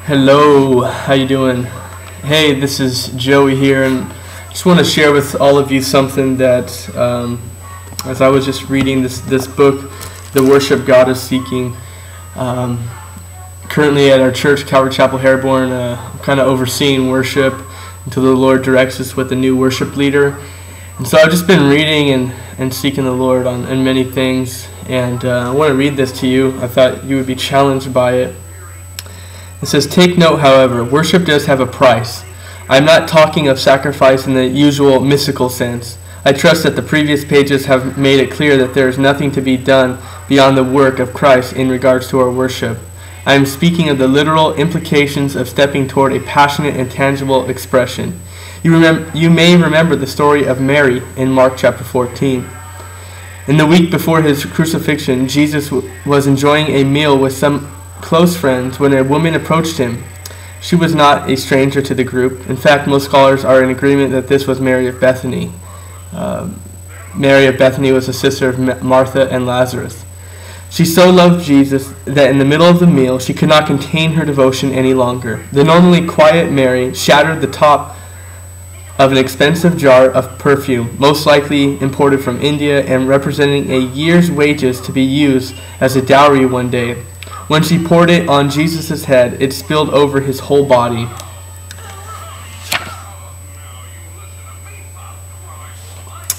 Hello, how you doing? Hey, this is Joey here, and just want to share with all of you something that, as I was just reading this book, The Worship God is Seeking, currently at our church, Calvary Chapel Herborn, I'm kind of overseeing worship until the Lord directs us with a new worship leader. And so I've just been reading and seeking the Lord on many things, and I want to read this to you. I thought you would be challenged by it. It says, "Take note, however, worship does have a price. I am not talking of sacrifice in the usual mystical sense. I trust that the previous pages have made it clear that there is nothing to be done beyond the work of Christ in regards to our worship. I am speaking of the literal implications of stepping toward a passionate and tangible expression. You may remember the story of Mary in Mark chapter 14. In the week before his crucifixion, Jesus was enjoying a meal with some close friends when a woman approached him. She was not a stranger to the group. In fact, most scholars are in agreement that this was Mary of Bethany. Mary of Bethany was a sister of Martha and Lazarus. She so loved Jesus that in the middle of the meal she could not contain her devotion any longer. The normally quiet Mary shattered the top of an expensive jar of perfume, most likely imported from India and representing a year's wages to be used as a dowry one day. When she poured it on Jesus' head, it spilled over his whole body.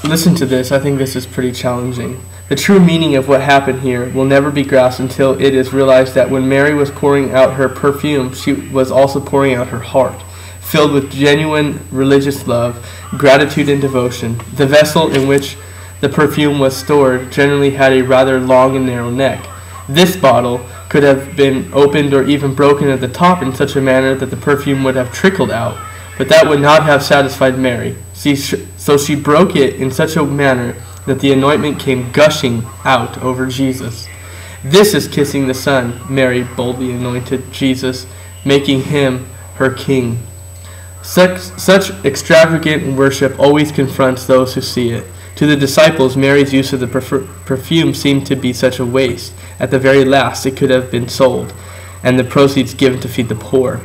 Listen to this. I think this is pretty challenging. The true meaning of what happened here will never be grasped until it is realized that when Mary was pouring out her perfume, she was also pouring out her heart, filled with genuine religious love, gratitude, and devotion. The vessel in which the perfume was stored generally had a rather long and narrow neck. This bottle could have been opened or even broken at the top in such a manner that the perfume would have trickled out, but that would not have satisfied Mary. So she broke it in such a manner that the anointment came gushing out over Jesus. This is kissing the Son. Mary boldly anointed Jesus, making him her king. Such extravagant worship always confronts those who see it. To the disciples, Mary's use of the perfume seemed to be such a waste. At the very last, it could have been sold, and the proceeds given to feed the poor.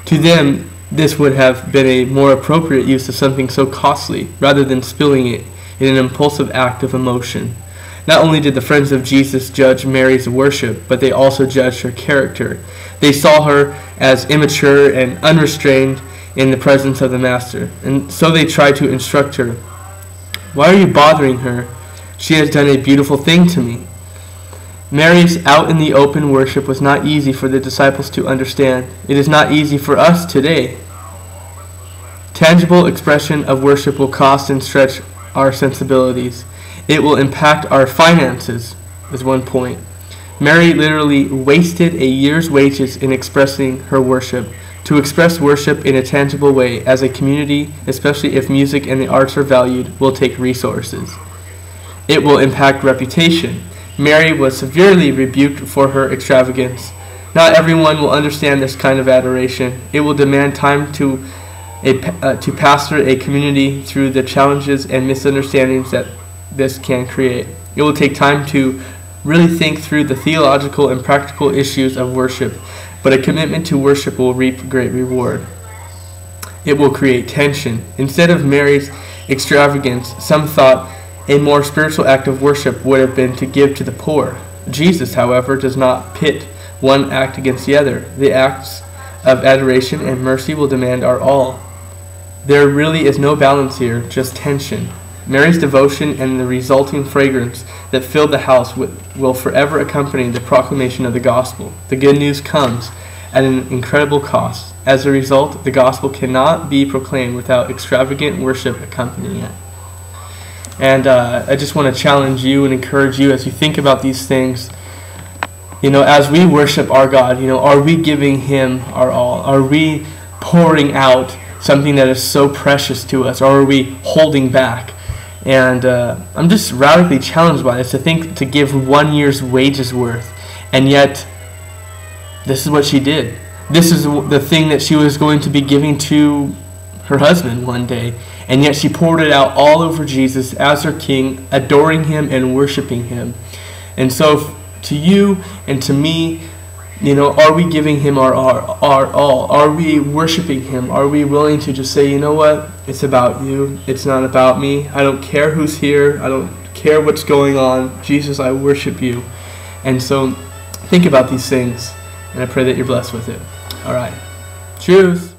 To them, this would have been a more appropriate use of something so costly, rather than spilling it in an impulsive act of emotion. Not only did the friends of Jesus judge Mary's worship, but they also judged her character. They saw her as immature and unrestrained in the presence of the Master, and so they tried to instruct her. "Why are you bothering her? She has done a beautiful thing to me." Mary's out-in-the-open worship was not easy for the disciples to understand. It is not easy for us today. Tangible expression of worship will cost and stretch our sensibilities. It will impact our finances, is one point. Mary literally wasted a year's wages in expressing her worship. To express worship in a tangible way as a community, especially if music and the arts are valued, will take resources. It will impact reputation. Mary was severely rebuked for her extravagance. Not everyone will understand this kind of adoration. It will demand time to pastor a community through the challenges and misunderstandings that this can create. It will take time to really think through the theological and practical issues of worship, but a commitment to worship will reap great reward. It will create tension. Instead of Mary's extravagance, some thought a more spiritual act of worship would have been to give to the poor. Jesus, however, does not pit one act against the other. The acts of adoration and mercy will demand our all. There really is no balance here, just tension. Mary's devotion and the resulting fragrance that filled the house will forever accompany the proclamation of the gospel. The good news comes at an incredible cost. As a result, the gospel cannot be proclaimed without extravagant worship accompanying it. And I just want to challenge you and encourage you as you think about these things. As we worship our God, are we giving him our all? Are we pouring out something that is so precious to us? Or are we holding back? And I'm just radically challenged by this, to give 1 year's wages worth. And yet, this is what she did. This is the thing that she was going to be giving to her husband one day. And yet she poured it out all over Jesus as her king, adoring him and worshiping him. And so to you and to me, You know, are we giving him our all? Are we worshiping him? Are we willing to just say, you know what? It's about you. It's not about me. I don't care who's here. I don't care what's going on. Jesus, I worship you. And so think about these things, and I pray that you're blessed with it. All right. Cheers.